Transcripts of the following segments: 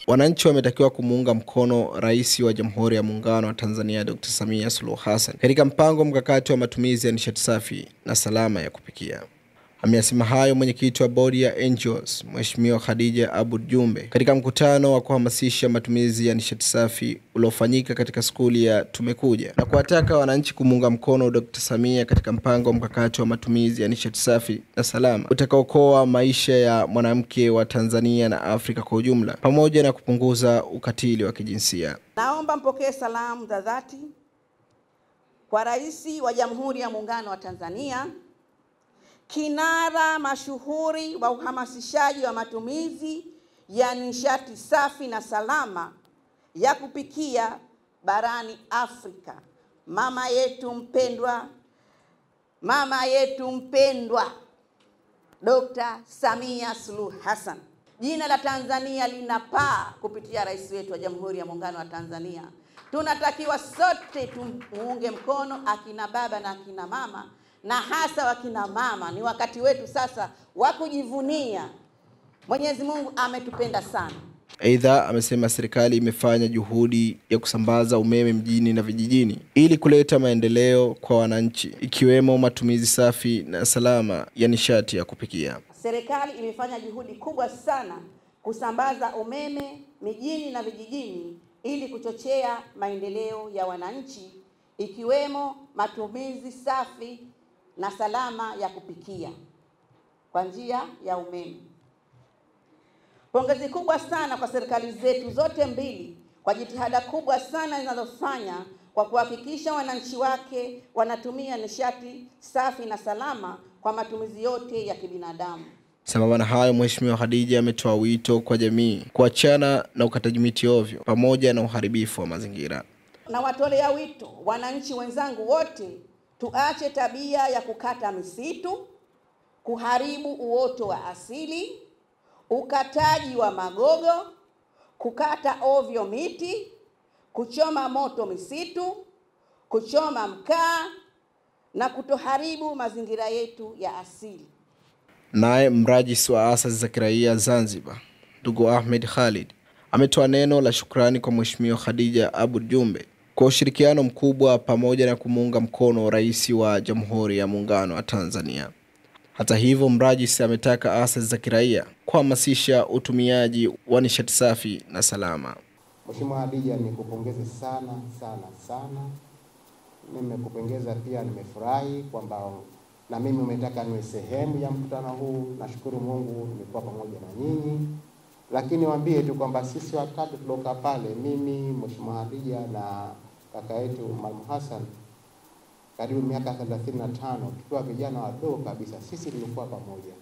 Wananchi wametakiwa kumuunga mkono Rais wa Jamhuri ya Muungano wa Tanzania Dr. Samia Suluhu Hassan katika mpango mkakati wa matumizi ya nishati safi na salama ya kupikia. Ameyasema hayo mwenyekiti wa bodi ya NGOs Mheshimiwa Khadija Aboud Jumbe katika mkutano wa kuhamasisha matumizi ya nishati safi uliofanyika katika skuli ya Tumekuja, na kuwataka wananchi kumuunga mkono Dr. Samia katika mpango mkakati wa matumizi ya nishati safi na salama utakaookoa maisha ya mwanamke wa Tanzania na Afrika kwa ujumla, pamoja na kupunguza ukatili wa kijinsia. Naomba mpokee salamu za dhati kwa Rais wa Jamhuri ya Muungano wa Tanzania, kinara mashuhuri wa uhamasishaji wa matumizi ya nishati safi na salama ya kupikia barani Afrika, mama yetu mpendwa Dr. Samia Suluhu Hassan. Jina la Tanzania linapaa kupitia rais wetu wa Jamhuri ya Muungano wa Tanzania. Tunatakiwa sote tumuunge mkono akina baba na akina mama, na hasa wakina mama. Ni wakati wetu sasa wa kujivunia. Mwenyezi Mungu ametupenda sana. Aidha, amesema serikali imefanya juhudi ya kusambaza umeme mjini na vijijini ili kuleta maendeleo kwa wananchi, ikiwemo matumizi safi na salama ya nishati ya kupikia. Serikali imefanya juhudi kubwa sana kusambaza umeme mijini na vijijini ili kuchochea maendeleo ya wananchi, ikiwemo matumizi safi na salama ya kupikia kwa njia ya umeme. Pongezi kubwa sana kwa serikali zetu zote mbili kwa jitihada kubwa sana zinazofanya kwa kuhakikisha wananchi wake wanatumia nishati safi na salama kwa matumizi yote ya kibinadamu. Sambamba na hayo, Mheshimiwa Khadija ametoa wito kwa jamii kuachana na ukataji miti ovyo pamoja na uharibifu wa mazingira. Na watolea wito wananchi wenzangu wote, tuache tabia ya kukata misitu, kuharibu uoto wa asili, ukataji wa magogo, kukata ovyo miti, kuchoma moto misitu, kuchoma mkaa na kutoharibu mazingira yetu ya asili. Naye mrajisi wa asasi za kiraia Zanzibar, ndugu Ahmed Khalid, ametoa neno la shukrani kwa Mheshimiwa Khadija Aboud Jumbe kwa ushirikiano mkubwa pamoja na kumuunga mkono Rais wa Jamhuri ya Muungano wa Tanzania. Hata hivyo, mrajisi ametaka asasi za kiraia kuhamasisha utumiaji wa nishati safi na salama. Mheshimiwa Khadija, nikupongeze sana. Nimekupongeza pia, nimefurahi kwamba na mimi umetaka niwe sehemu ya mkutano huu. Nashukuru Mungu nimekuwa pamoja na nyinyi. Lakini niwaambie tu kwamba sisi watatu tuloka pale, mimi, Mheshimiwa Khadija na kaka yetu Mwalimu Hassan, karibu miaka 35 tukiwa vijana wadogo kabisa, sisi tulikuwa pamoja.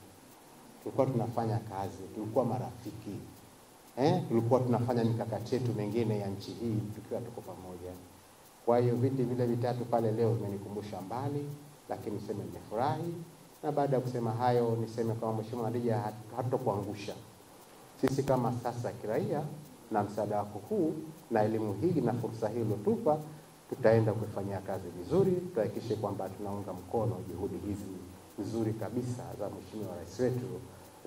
Tulikuwa tunafanya kazi, tulikuwa marafiki. Tulikuwa tunafanya mikakati yetu mengine ya nchi hii tukiwa tuko pamoja. Kwa hiyo viti vile vitatu pale leo vimenikumbusha mbali, lakini niseme nimefurahi. Na baada ya kusema hayo, niseme kama Mheshimiwa Khadija, hatutokuangusha. Sisi kama sasa kiraia na msaada wako huu na elimu hii na fursa hii ulotupa, tutaenda kufanyia kazi vizuri, tuhakikishe kwamba tunaunga mkono juhudi hizi nzuri kabisa za Mheshimiwa Rais wetu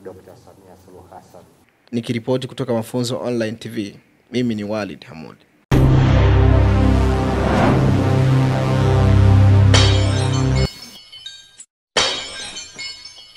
Dr. Samia Suluhu Hassan. Nikiripoti kutoka Mafunzo Online TV, mimi ni Walid Hamoud.